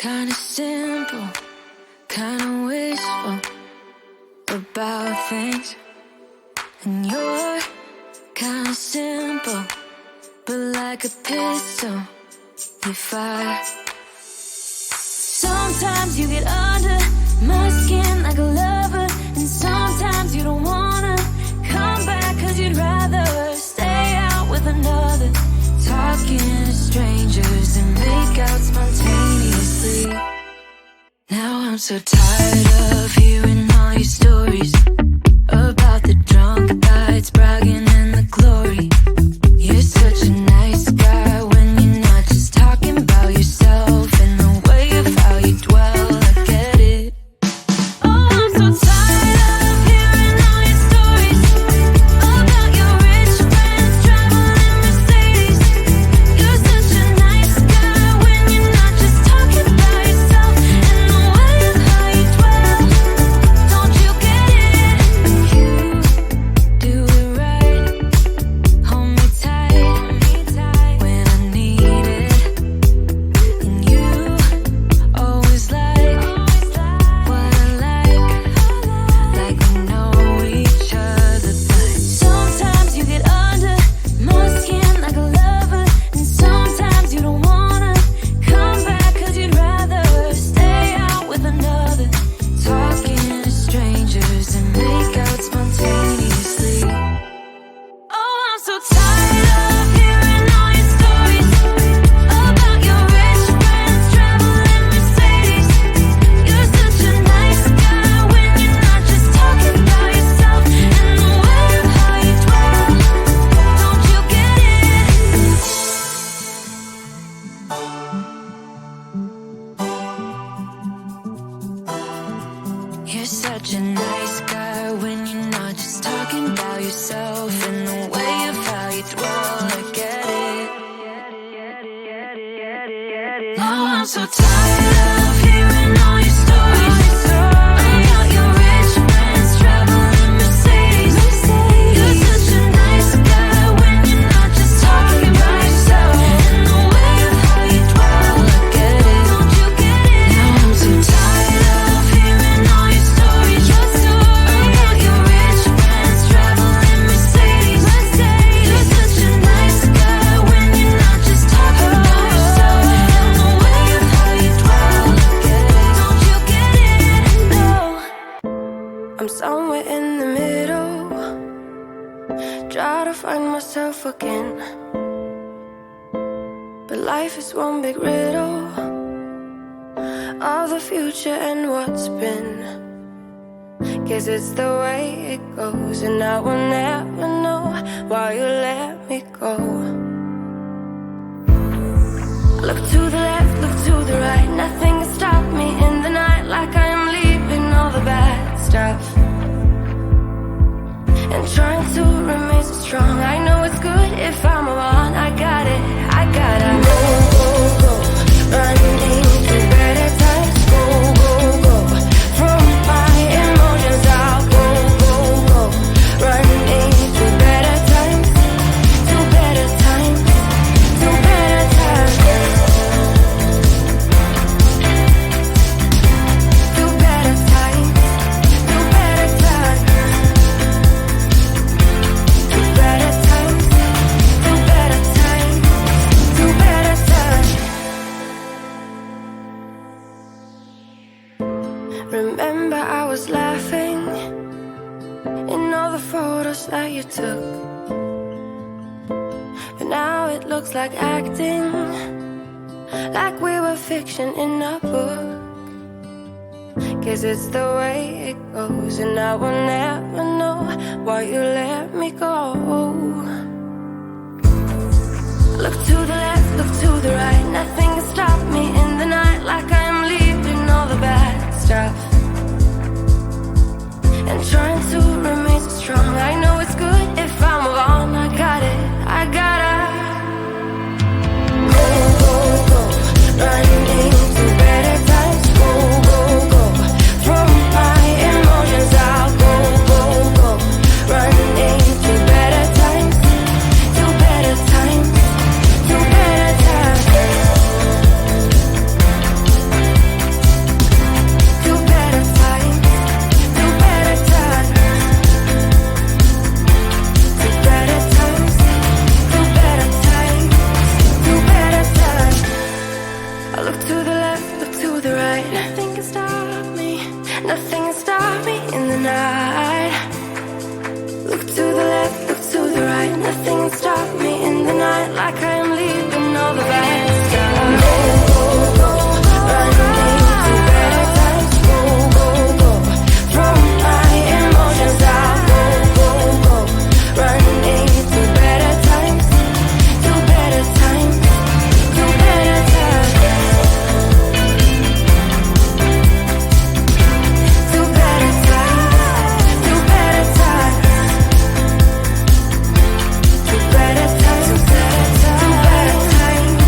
Kinda simple, kinda wishful about things. And you're kinda simple, but like a pistol, you fire. Sometimes you get under my skin like a lover, and sometimes you don't wanna come back 'cause you'd rather stay out with another, talking to strangers and make out spontaneously. Now I'm so tired of hearing all your stories about the drunk nights, bragging in the glory. You're such a nice guy when you're not just talking about yourself and the way of how you dwell. I get it. Oh, I'm so tired of hearing all your stories about your rich friends traveling in Mercedes. You're such a nice guy when you're not just talking about yourself and the way of how you dwell. Don't you get it? You do it right. I'm so tired of hearing all your stories about your rich friends traveling Mercedes. You're such a nice guy when you're not just talking about yourself. And the way of how you dwell, look at it, don't you get it? Now I'm so tired of hearing all your stories about your rich friends traveling Mercedes. You're such a nice guy when you're not just talking about yourself. And the way of how you dwell, look at it, don't you get it? No, I'm somewhere in the middle, try to find myself again. But life is one big riddle of the future and what's been. Guess it's the way it goes, and I will never know why you let me go. Look to the left, look to the right, nothing can stop me in the night, like I am leaving all the bad stuff and trying to remain so strong. I know it's good if I'm alone. I got it, I gotta go, go, go, running through better times. Go, go, go, from my emotions I'll go, go, go, running through better times, to better times, to better times, to better times, to better times. Better times, to better times, to better times. Remember I was laughing in all the photos that you took, but now it looks like acting, like we were fiction in a book. Guess it's the way it goes, and I will never know why you let me go. Look to the left, look to the right, nothing can stop me in the night, like I am leaving all the bad stuff and trying to remain so strong. I know it's good if I'm alone. I got it, I gotta go, go, go, running to better times. Go, go, go, from my emotions I'll go, go, go, running to better times, to better times, to better times, to better times, to better times, to better times, to better times, to better times. I look to the left, look to the right, nothing can stop me, nothing can stop me in the night. Look to the left, look to the right, nothing can stop me in the night, like I am leaving all the bad stuff. Go, go, go, running to better times. Go, go, go, from my emotions I'll go, go, go, running to better times, to better times, to better times, to better times, to better times, to better times, to better times, to better times.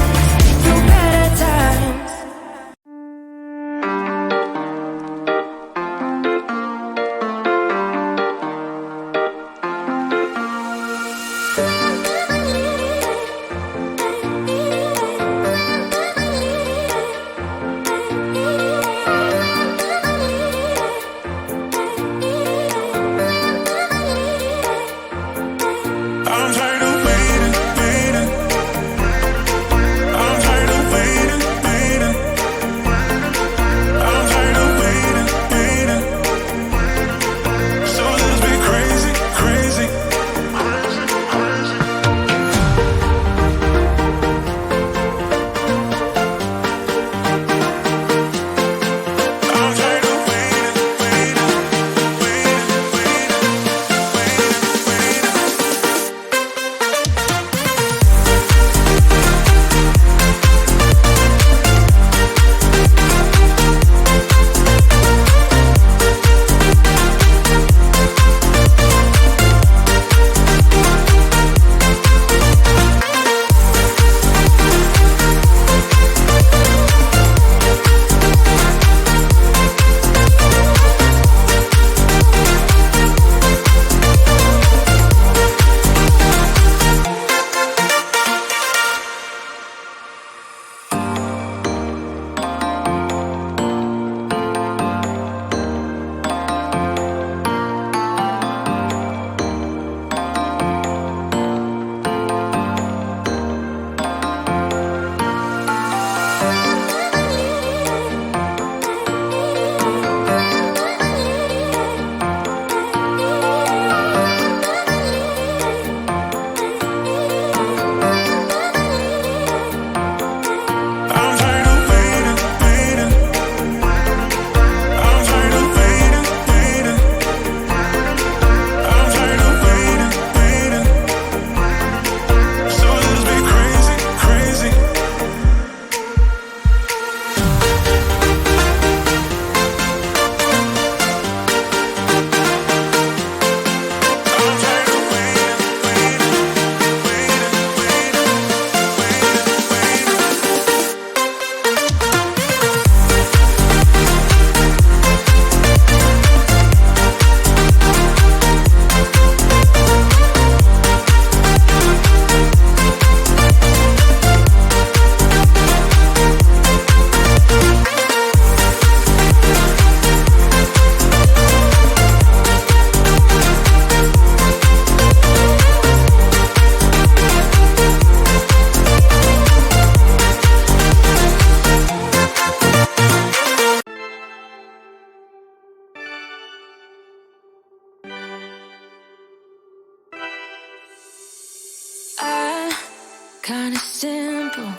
simple,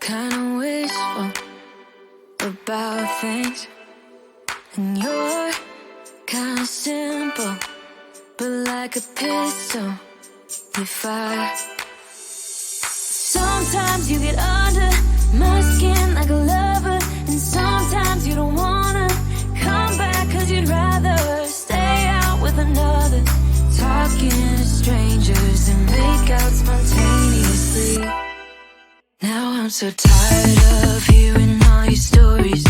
kinda wishful about things. And you're kinda simple, but like a pistol, you fire. Sometimes you get under my skin like a lover, and sometimes you don't wanna come back 'cause you'd rather stay out with another. Talking to strangers and make out spontaneously. Now I'm so tired of hearing all your stories.